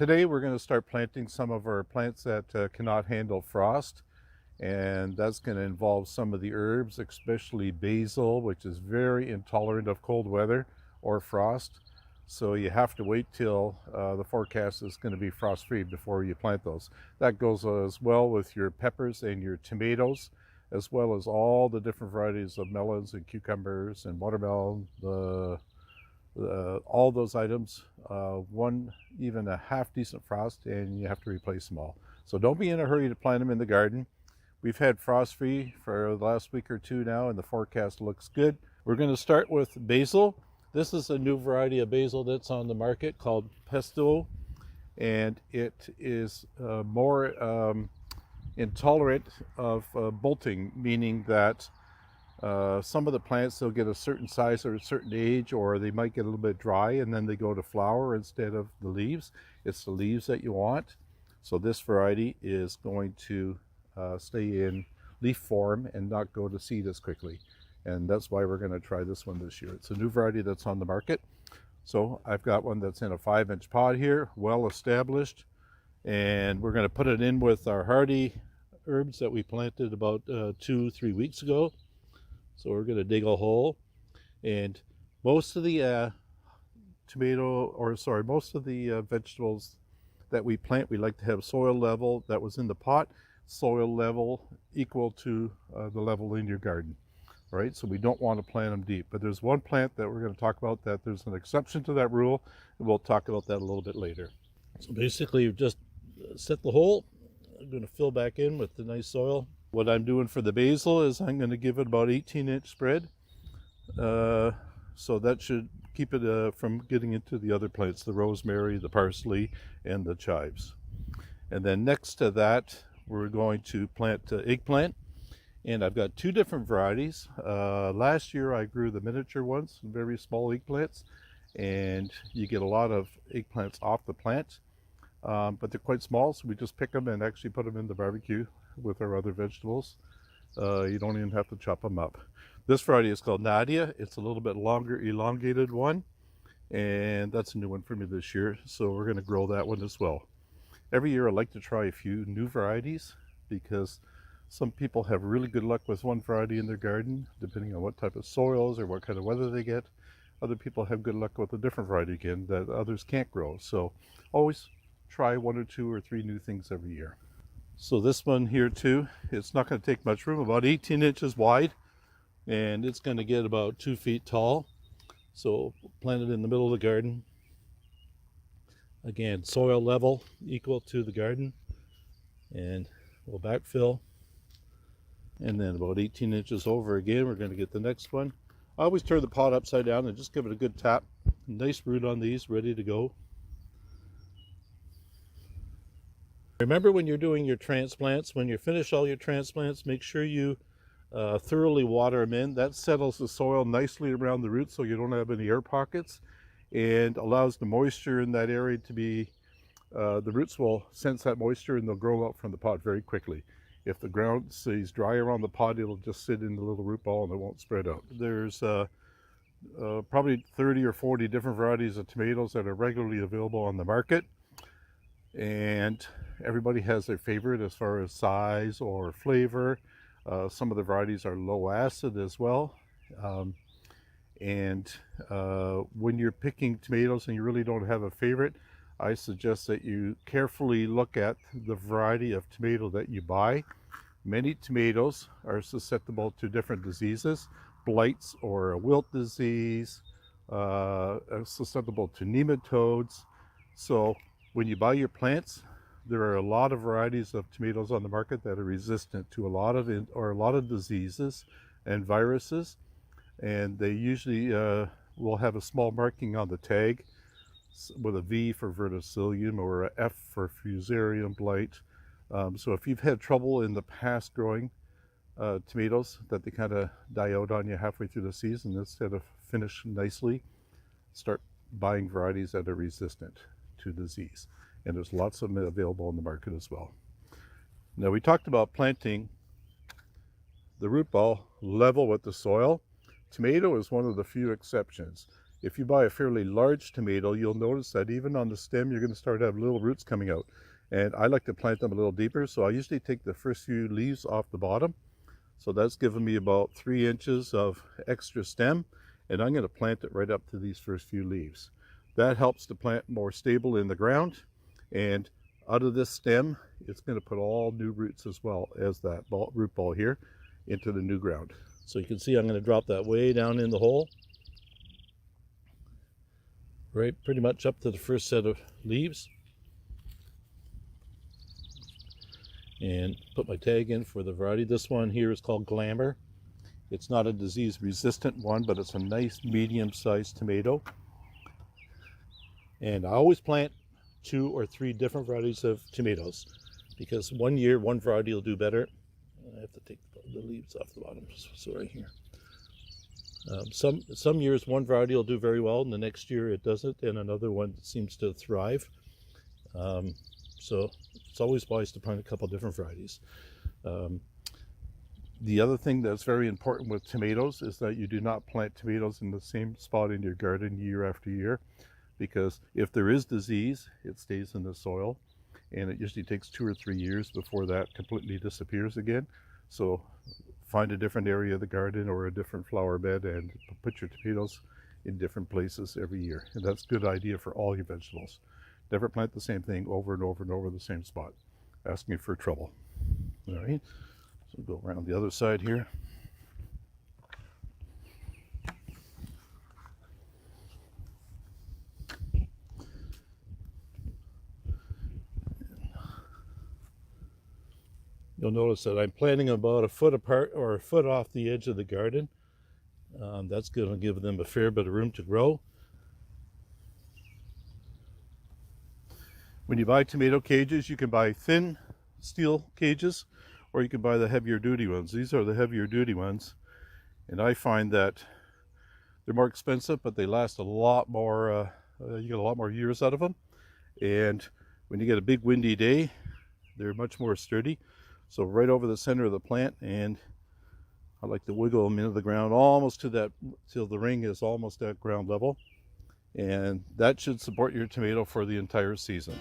Today we're going to start planting some of our plants that cannot handle frost, and that's going to involve some of the herbs, especially basil, which is very intolerant of cold weather or frost. So you have to wait till the forecast is going to be frost-free before you plant those. That goes as well with your peppers and your tomatoes, as well as all the different varieties of melons and cucumbers and watermelon, all those items. One, even a half decent frost, and you have to replace them all. So don't be in a hurry to plant them in the garden. We've had frost-free for the last week or two now, and the forecast looks good. We're going to start with basil. This is a new variety of basil that's on the market called pesto, and it is more intolerant of bolting, meaning that some of the plants, they'll get a certain size or a certain age, or they might get a little bit dry and then they go to flower instead of the leaves. It's the leaves that you want. So this variety is going to stay in leaf form and not go to seed as quickly. And that's why we're going to try this one this year. It's a new variety that's on the market. So I've got one that's in a 5-inch pot here, well established. And we're going to put it in with our hardy herbs that we planted about 2-3 weeks ago. So we're going to dig a hole, and most of the most of the vegetables that we plant, we like to have soil level that was in the pot, soil level equal to the level in your garden, right? So we don't want to plant them deep. But there's one plant that we're going to talk about that there's an exception to that rule, and we'll talk about that a little bit later. So basically, you just set the hole. I'm going to fill back in with the nice soil. What I'm doing for the basil is I'm going to give it about 18-inch spread. So that should keep it from getting into the other plants, the rosemary, the parsley, and the chives. And then next to that, we're going to plant eggplant. And I've got 2 different varieties. Last year I grew the miniature ones, very small eggplants, and you get a lot of eggplants off the plant. But they're quite small, so we just pick them and actually put them in the barbecue with our other vegetables. You don't even have to chop them up. This variety is called Nadia. It's a little bit longer, elongated one, and that's a new one for me this year, so we're going to grow that one as well. Every year I like to try a few new varieties because some people have really good luck with one variety in their garden, depending on what type of soils or what kind of weather they get. Other people have good luck with a different variety again that others can't grow. So always try 1 or 2 or 3 new things every year. So this one here too, it's not going to take much room, about 18 inches wide, and it's going to get about 2 feet tall. So plant it in the middle of the garden. Again, soil level equal to the garden, and we'll backfill. And then about 18 inches over again, we're going to get the next one. I always turn the pot upside down and just give it a good tap. Nice root on these, ready to go. Remember, when you're doing your transplants, when you finish all your transplants, make sure you thoroughly water them in. That settles the soil nicely around the roots so you don't have any air pockets, and allows the moisture in that area to be, the roots will sense that moisture and they'll grow out from the pot very quickly. If the ground stays dry around the pot, it'll just sit in the little root ball and it won't spread out. There's probably 30 or 40 different varieties of tomatoes that are regularly available on the market, and everybody has their favorite as far as size or flavor. Some of the varieties are low acid as well. When you're picking tomatoes and you really don't have a favorite, I suggest that you carefully look at the variety of tomato that you buy. Many tomatoes are susceptible to different diseases, blights or a wilt disease, susceptible to nematodes. So when you buy your plants, there are a lot of varieties of tomatoes on the market that are resistant to a lot of diseases and viruses, and they usually will have a small marking on the tag with a V for verticillium or a F for fusarium blight. So if you've had trouble in the past growing tomatoes that they kind of die out on you halfway through the season, instead of finish nicely, start buying varieties that are resistant to disease. And there's lots of them available in the market as well. Now, we talked about planting the root ball level with the soil. Tomato is one of the few exceptions. If you buy a fairly large tomato, you'll notice that even on the stem, you're going to start to have little roots coming out. And I like to plant them a little deeper, so I usually take the first few leaves off the bottom. So that's given me about 3 inches of extra stem, and I'm going to plant it right up to these first few leaves. That helps the plant more stable in the ground, and out of this stem, it's going to put all new roots as well as that root ball here into the new ground. So you can see I'm going to drop that way down in the hole, right pretty much up to the first set of leaves, and put my tag in for the variety. This one here is called Glamour. It's not a disease resistant one, but it's a nice medium-sized tomato. And I always plant 2 or 3 different varieties of tomatoes, because one year one variety will do better. I have to take the leaves off the bottom, sorry here. Some years one variety will do very well, and the next year it doesn't, and another one seems to thrive. So it's always wise to plant a couple different varieties. The other thing that's very important with tomatoes is that you do not plant tomatoes in the same spot in your garden year after year, because if there is disease, it stays in the soil, and it usually takes 2 or 3 years before that completely disappears again. So find a different area of the garden or a different flower bed and put your tomatoes in different places every year. And that's a good idea for all your vegetables. Never plant the same thing over and over and over the same spot. Asking for trouble. All right, so go around the other side here. You'll notice that I'm planting about a foot apart or a foot off the edge of the garden. That's going to give them a fair bit of room to grow. When you buy tomato cages, you can buy thin steel cages, or you can buy the heavier duty ones. These are the heavier duty ones, and I find that they're more expensive, but they last a lot more. You get a lot more years out of them, and when you get a big windy day, they're much more sturdy. So right over the center of the plant, and I like to wiggle them into the ground almost to that, till the ring is almost at ground level, and that should support your tomato for the entire season.